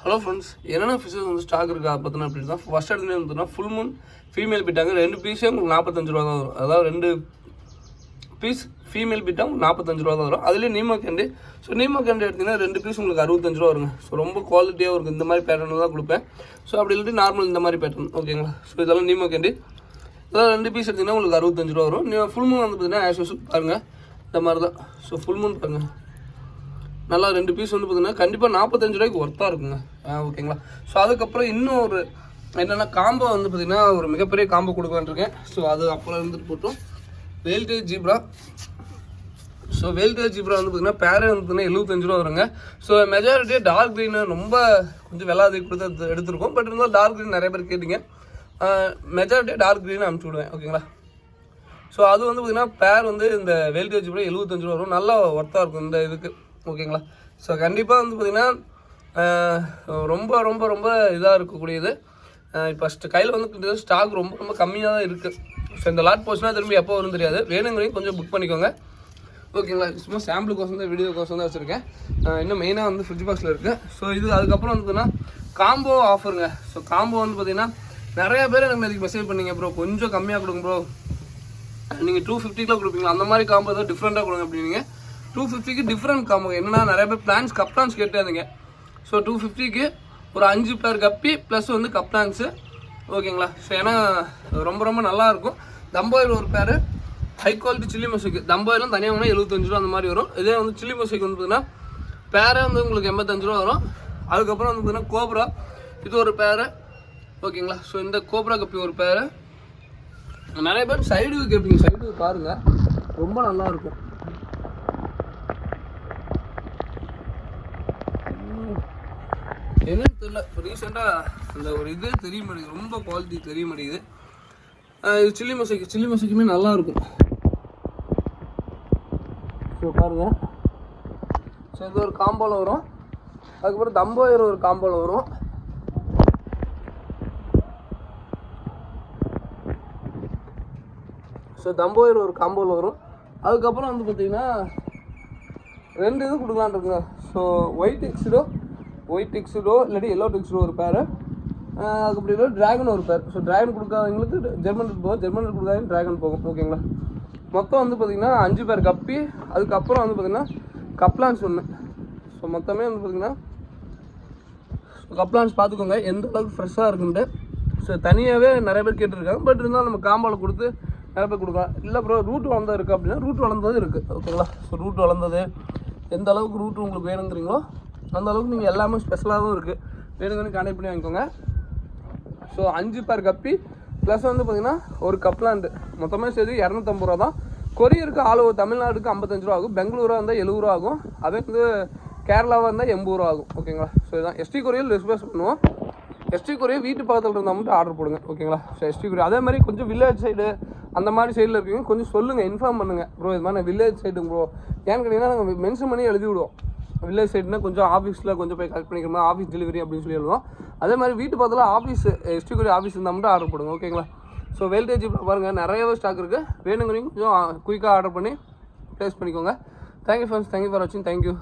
Hello friends, என்னென்ன fishes வந்து stock இருக்கா பார்த்தோன்னா அப்படின்னா ஃபஸ்ட் இடத்துல வந்துன்னா ஃபுல் மூன் ஃபீமேல் பிட்டாங்க 2 பீஸே உங்களுக்கு 45 ரூபா தான் வரும். அதாவது 2 பீஸ் ஃபீமேல் பிட்டா 45 ரூபா தான் வரும். அதுலேயே Nemo canned. So Nemo canned எடுத்திங்கன்னா 2 பீஸ் உங்களுக்கு 65 ரூபா வருங்க. ஸோ ரொம்ப குவாலிட்டியாக இருக்கும். இந்த மாதிரி பேட்டர்னில் தான் கொடுப்பேன். ஸோ அப்படி இல்லாட்டி நார்மல் இந்த மாதிரி பேட்டர்ன் ஓகேங்களா. ஸோ இதெல்லாம் நீமோ கேண்டு. அதாவது 2 பீஸ் எடுத்திங்கன்னா உங்களுக்கு 65 ரூபா வரும். ஃபுல் மூன் வந்து பார்த்தீங்கன்னா ஆஸ் யூசுவல் பாருங்கள் இந்த மாதிரி தான். ஸோ ஃபுல் மூன் பாருங்கள் நல்லா 2 பீஸ் வந்து பார்த்தீங்கன்னா கண்டிப்பாக 45 ரூபாய்க்கு ஒர்த்தாக இருக்குங்க. ஓகேங்களா. ஸோ அதுக்கப்புறம் இன்னும் ஒரு என்னென்னா காம்போ வந்து பார்த்திங்கன்னா ஒரு மிகப்பெரிய காம்போ கொடுக்கலான்ட்ருக்கேன். ஸோ அது அப்புறம் இருந்துட்டு போட்டோம் வேல்டேஜ் ஜீப்ரா. ஸோ வேல்டேஜ் ஜீப்ரா வந்து பார்த்திங்கன்னா பேரே வந்து பார்த்திங்கன்னா 75 ரூபா வருங்க. ஸோ மெஜாரிட்டியாக டார்க் க்ரீனு ரொம்ப கொஞ்சம் விளாதி கொடுத்து எடுத்துருக்கோம். பட் இருந்தாலும் டார்க் க்ரீன் நிறைய பேர் கேட்டிங்க. மெஜாரிட்டியாக டார்க் க்ரீன் அனுப்பிச்சி விடுவேன் ஓகேங்களா. ஸோ அது வந்து பார்த்திங்கன்னா பேர் வந்து இந்த வேல்டேஜ் ஜீப்ரா 75 ரூபா வரும். நல்லா ஒர்த்தாக இருக்கும் இந்த இதுக்கு ஓகேங்களா. ஸோ கண்டிப்பாக வந்து பார்த்திங்கன்னா ரொம்ப ரொம்ப ரொம்ப இதாக இருக்கக்கூடியது. இப்போ கையில் வந்து ஸ்டாக் ரொம்ப ரொம்ப கம்மியாக தான் இருக்குது. ஸோ இந்த லாட் போச்சுன்னா திரும்பி எப்போ வரும் தெரியாது. வேணுங்கிறதையும் கொஞ்சம் புக் பண்ணிக்கோங்க ஓகேங்களா. சும்மா சாம்பிள் கோசம் தான் வீடியோ கோசம் தான் வச்சுருக்கேன். இன்னும் மெயினாக வந்து ஃப்ரிட்ஜ் பாக்ஸில் இருக்குது. ஸோ இது அதுக்கப்புறம் வந்து பார்த்தீங்கன்னா காம்போ ஆஃபருங்க. ஸோ காம்போ வந்து பார்த்திங்கன்னா நிறையா பேர் எனக்கு இதுக்கு மெசேஜ் பண்ணிங்க ப்ரோ கொஞ்சம் கம்மியாக கொடுங்க ப்ரோ, நீங்கள் 250 கொடுப்பீங்களா அந்த மாதிரி காம்போ ஏதாவது டிஃப்ரெண்ட்டாக கொடுங்க அப்படின்னீங்க. 250க்கு டிஃப்ரெண்ட் காம்போ என்னென்னா நிறைய பேர் பிளான்ஸ் கப்ளான்ஸ் கேட்டாதுங்க. ஸோ 250க்கு ஒரு 5 பேர் கப்பி ப்ளஸ் வந்து கப்ளான்ஸு ஓகேங்களா. ஸோ ஏன்னா ரொம்ப ரொம்ப நல்லாயிருக்கும். தம்போயில் ஒரு பேர் ஹை குவாலிட்டி சில்லி மொசைக்கு தம்போயிலும் தனியாக வாங்கினா 75 ரூபா அந்த மாதிரி வரும். இதே வந்து சில்லி மொசைக்கு வந்து பார்த்தீங்கன்னா பேரே வந்து உங்களுக்கு 85 ரூபா வரும். அதுக்கப்புறம் வந்து பார்த்தீங்கன்னா கோப்ரா இது ஒரு பேர் ஓகேங்களா. ஸோ இந்த கோப்ரா கப்பி ஒரு பேர். நிறைய பேர் சைடு கேட்பீங்க. சைடு பாருங்கள் ரொம்ப நல்லாயிருக்கும். என்னன்னு தெரியல இப்போ ரீசெண்டாக அந்த ஒரு இதே தெரிய மாட்டேங்குது. ரொம்ப குவாலிட்டி தெரிய மாட்டேங்குது. இது சில்லி மொசைக்குமே நல்லாயிருக்கும். ஸோ பாருங்கள். ஸோ இது ஒரு காம்போவில் வரும். அதுக்கப்புறம் தம்போயர் ஒரு காம்போவில் வரும். ஸோ தம்போயர் ஒரு காம்போவில் வரும். அதுக்கப்புறம் வந்து பார்த்திங்கன்னா 2 இது கொடுக்கலான் இருக்குங்க. ஸோ ஒயிட் எக்ஸிடோ இல்லாட்டி எல்லோ டெக்ஸிடோ ஒரு பேர். அதுக்கு அப்படி இல்லை ட்ராகன் ஒரு பேர். ஸோ ட்ராகன் கொடுக்காதவங்களுக்கு ஜெர்மன் போகும், ஜெர்மன் கொடுக்காதவங்க ட்ராகன் போகும் ஓகேங்களா. மொத்தம் வந்து பார்த்திங்கன்னா 5 பேர் கப்பி. அதுக்கப்புறம் வந்து பார்த்திங்கன்னா கப்லான்ஸ் ஒன்று. ஸோ மொத்தமே வந்து பார்த்திங்கன்னா கப்லான்ஸ் பார்த்துக்கோங்க எந்த அளவுக்கு ஃப்ரெஷ்ஷாக இருக்குன்ட்டு. ஸோ தனியாகவே நிறைய பேர் கேட்டுருக்காங்க. பட் இருந்தாலும் நம்ம காம்பாவில் கொடுத்து நிறைய பேர் கொடுக்கலாம். இல்லை ப்ரோ ரூட் வளர்ந்தது இருக்குது அப்படின்னா ரூட் வளர்ந்தது இருக்குது ஓகேங்களா. ஸோ ரூட் வளர்ந்தது எந்த அளவுக்கு ரூட் உங்களுக்கு வேணுங்கிறீங்களோ அந்த அளவுக்கு நீங்கள் எல்லாமே ஸ்பெஷலாகவும் இருக்குது. வேணுங்கன்னு கான்டெக்ட் பண்ணி வாங்கிக்கோங்க. ஸோ 5 பேர் கப்பி ப்ளஸ் வந்து பார்த்திங்கன்னா ஒரு கப்லாண்டு மொத்தமே சரி 250 ரூபா தான். கொரியருக்கு ஆல் ஓவர் தமிழ்நாடுக்கு 55 ரூபா ஆகும். பெங்களூராக இருந்தால் 70 ரூபா ஆகும். அதே வந்து கேரளாவாக இருந்தால் 80 ரூபா ஆகும் ஓகேங்களா. ஸோ இதுதான் எஸ்டி கொரியர் டிஸ்பேஸ் பண்ணுவோம். எஸ்டி கொரியர் வீட்டு பக்கத்தில் இருந்தால் மட்டும் ஆர்டர் போடுங்க ஓகேங்களா. ஸோ எஸ்டி கொரியர் அதே மாதிரி கொஞ்சம் வில்லேஜ் சைடு அந்த மாதிரி சைடில் இருக்கீங்க கொஞ்சம் சொல்லுங்கள், இன்ஃபார்ம் பண்ணுங்கள் ப்ரோ இது மாதிரி வில்லேஜ் சைடுங்க ப்ரோ. ஏன்னு கேட்டிங்கன்னா நாங்கள் மென்ஷன் பண்ணி எழுதி விடுவோம். வில்லேஜ் சைடுனா கொஞ்சம் ஆஃபீஸில் கொஞ்சம் போய் கலெக்ட் பண்ணிக்கிறோம் ஆஃபீஸ் டெலிவரி அப்படின்னு சொல்லி எழுதுவோம். அதே மாதிரி வீட்டு பக்கத்தில் ஆஃபீஸ் எஸ்டி கொரியர் ஆஃபீஸ் இருந்தால் மட்டும் ஆர்டர் போடுங்க ஓகேங்களா. ஸோ வேல்டேஜ் பாருங்கள் நிறையவே ஸ்டாக் இருக்குது. வேணுங்கிறீங்க கொஞ்சம் குயிக்காக ஆர்டர் பண்ணி ப்ளேஸ் பண்ணிக்கோங்க. தேங்க்யூ ஃப்ரெண்ட்ஸ், தேங்க்யூ ஃபார் வாட்சிங், தேங்க்யூ.